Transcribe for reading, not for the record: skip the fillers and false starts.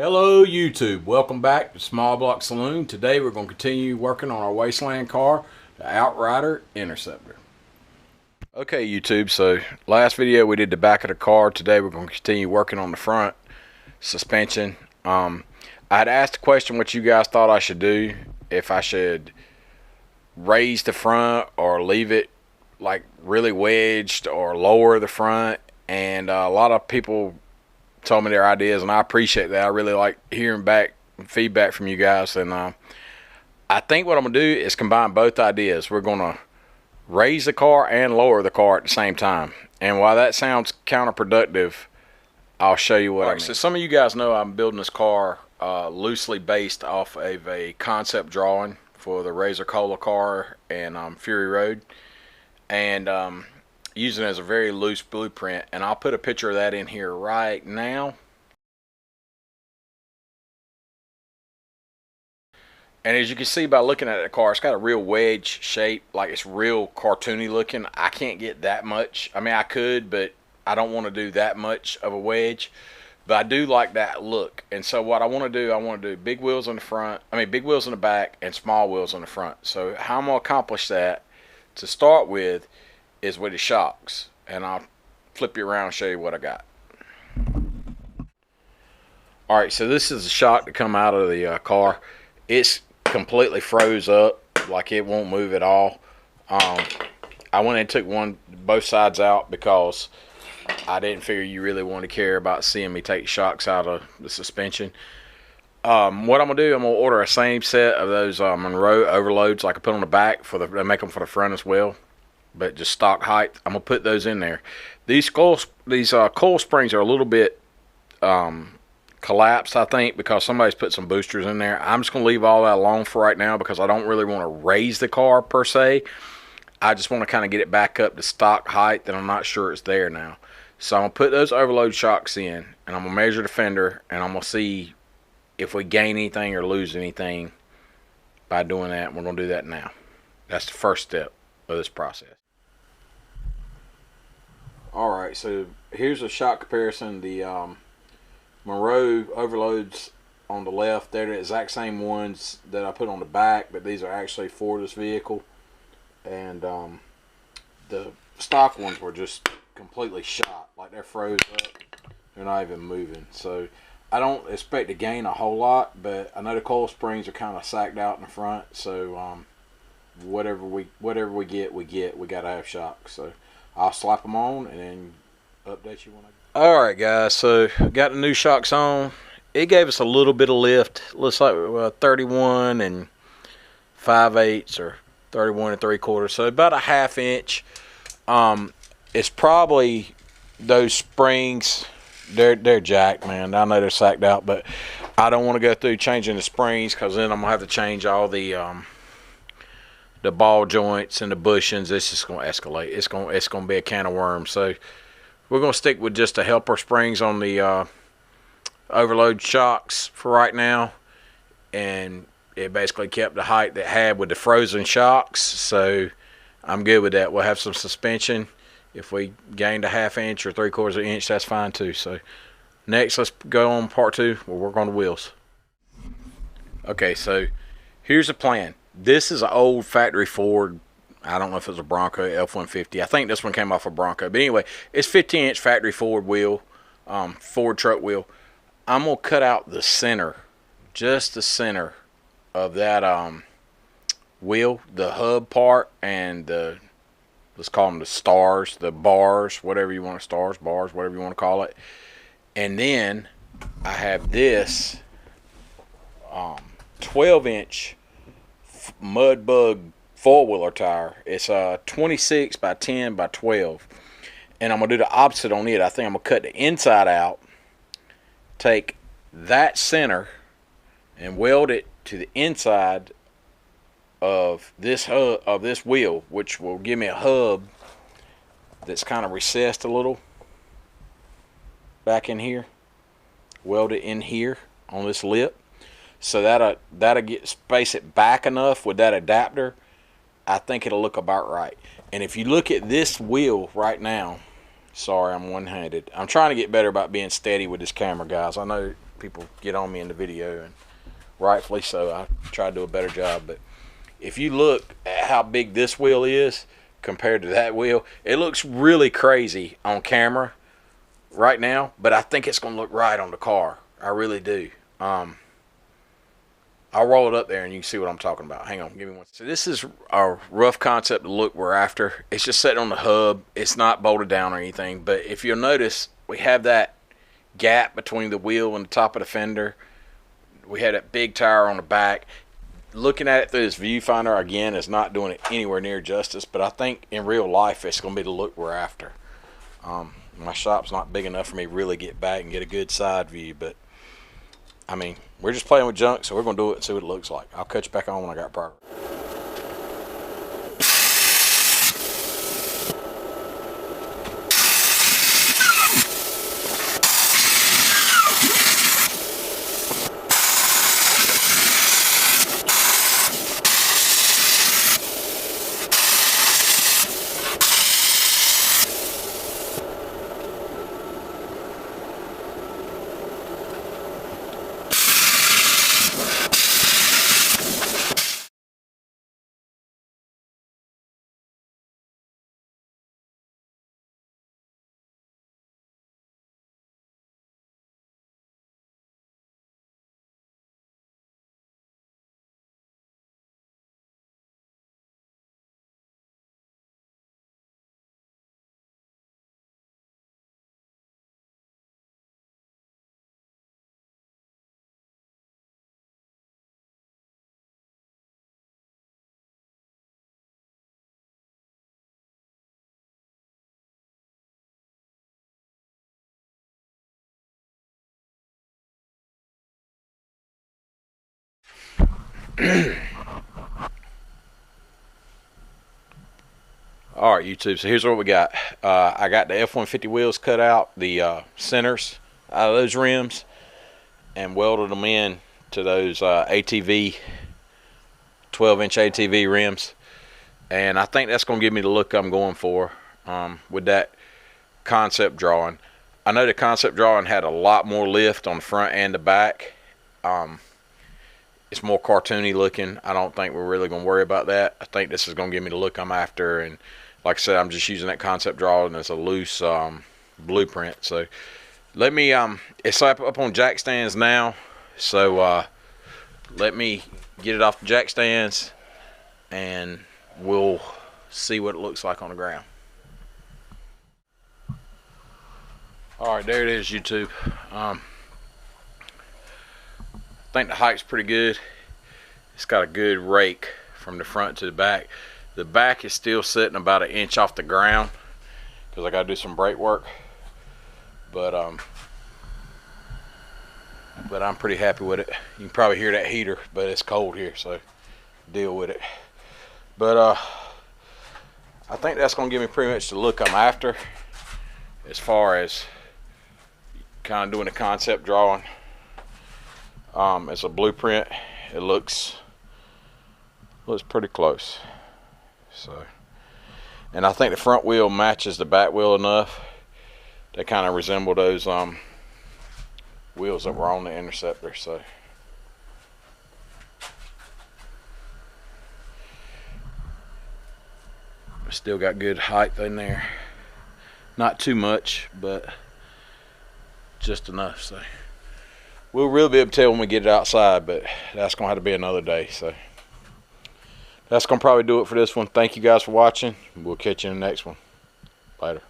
Hello YouTube, welcome back to Small Block Saloon. Today we're going to continue working on our Wasteland car, the Outrider Interceptor. Okay YouTube, so last video we did the back of the car. Today we're going to continue working on the front suspension. I had asked the question what you guys thought I should do, if I should raise the front or leave it like really wedged or lower the front, and a lot of people told me their ideas, and I appreciate that. I really like hearing back feedback from you guys, and I think what I'm gonna do is combine both ideas. We're gonna raise the car and lower the car at the same time, and while that sounds counterproductive, I'll show you what I mean. So some of you guys know I'm building this car loosely based off of a concept drawing for the Razor Cola car and Fury Road, and using it as a very loose blueprint, and I'll put a picture of that in here right now. And as you can see by looking at the car, it's got a real wedge shape, like it's real cartoony looking. I can't get that much. I mean, I could, but I don't want to do that much of a wedge. But I do like that look. And so what I want to do big wheels on the front, big wheels in the back and small wheels on the front. So how I'm going to accomplish that to start with is with the shocks, and I'll flip you around and show you what I got. Alright, so this is the shock to come out of the car. It's completely froze up, like it won't move at all. I went and took both sides out because I didn't figure you really want to care about seeing me take shocks out of the suspension. What I'm gonna do, I'm gonna order a same set of those Monroe overloads like I put on the back they make them for the front as well, but just stock height. I'm gonna put those in there. These coil springs are a little bit collapsed, I think, because somebody's put some boosters in there. I'm just gonna leave all that alone for right now because I don't really want to raise the car per se. I just want to kind of get it back up to stock height that I'm not sure it's there now. So I'm gonna put those overload shocks in, and I'm gonna measure the fender, and I'm gonna see if we gain anything or lose anything by doing that. We're gonna do that now. That's the first step of this process. Alright, so here's a shock comparison. The Monroe overloads on the left, they're the exact same ones that I put on the back, but these are actually for this vehicle. And the stock ones were just completely shot, like they're froze up. They're not even moving. So I don't expect to gain a whole lot, but I know the coil springs are kind of sacked out in the front, so whatever we get, we gotta have shocks. So I'll slap them on and then update you when I get. Alright guys, so got the new shocks on. It gave us a little bit of lift. Looks like 31 and 5/8 or 31 3/4, so about a ½ inch. It's probably those springs, they're jacked, man. I know they're sacked out, but I don't want to go through changing the springs because then I'm gonna have to change all the ball joints and the bushings. It's just gonna escalate. It's gonna be a can of worms. So we're gonna stick with just the helper springs on the overload shocks for right now, and it basically kept the height that it had with the frozen shocks, so I'm good with that. We'll have some suspension. If we gained a ½ inch or 3/4 inch, that's fine too. So next, let's go on part 2. We'll work on the wheels. Okay, so here's the plan. This is an old factory Ford. I don't know if it was a Bronco F-150. I think this one came off a Bronco, but anyway, it's 15-inch factory Ford wheel, Ford truck wheel. I'm gonna cut out the center, just the center of that wheel, the hub part, and the, let's call them the stars, the bars, whatever you want, stars, bars, whatever you want to call it. And then I have this 12-inch mud bug four-wheeler tire. It's a 26 by 10 by 12, and I'm gonna do the opposite on it. I think I'm gonna cut the inside out, take that center and weld it to the inside of this hub, of this wheel, which will give me a hub that's kind of recessed a little back in here. Weld it in here on this lip, so that'll get space it back enough with that adapter. I think it'll look about right. And if you look at this wheel right now, sorry, I'm one-handed. I'm trying to get better about being steady with this camera, guys. I know people get on me in the video, and rightfully so. I try to do a better job. But if you look at how big this wheel is compared to that wheel, it looks really crazy on camera right now, but I think it's going to look right on the car. I really do. I'll roll it up there and you can see what I'm talking about. Hang on, give me one. So this is our rough concept look we're after. It's just sitting on the hub. It's not bolted down or anything, but if you'll notice, we have that gap between the wheel and the top of the fender. We had that big tire on the back. Looking at it through this viewfinder, again, is not doing it anywhere near justice, but I think in real life it's going to be the look we're after. My shop's not big enough for me to really get back and get a good side view, but I mean, we're just playing with junk, so we're going to do it and see what it looks like. I'll cut you back on when I got progress. All right, YouTube, so here's what we got. I got the F-150 wheels cut out, the centers out of those rims, and welded them in to those ATV, 12-inch ATV rims. And I think that's going to give me the look I'm going for with that concept drawing. I know the concept drawing had a lot more lift on the front and the back. It's more cartoony looking. I don't think we're really going to worry about that. I think this is going to give me the look I'm after. And like I said, I'm just using that concept drawing as a loose blueprint. So let me, it's up on jack stands now. So let me get it off the jack stands and we'll see what it looks like on the ground. All right, there it is, YouTube. I think the height's pretty good. It's got a good rake from the front to the back. The back is still sitting about 1 inch off the ground because I got to do some brake work. But I'm pretty happy with it. You can probably hear that heater, but it's cold here, so deal with it. But I think that's going to give me pretty much the look I'm after as far as kind of doing a concept drawing. As a blueprint, it looks pretty close. So, and I think the front wheel matches the back wheel enough. They kind of resemble those wheels that were on the Interceptor. So still got good height in there. Not too much, but just enough. So we'll really be able to tell when we get it outside, but that's going to have to be another day. So that's going to probably do it for this one. Thank you guys for watching. We'll catch you in the next one. Later.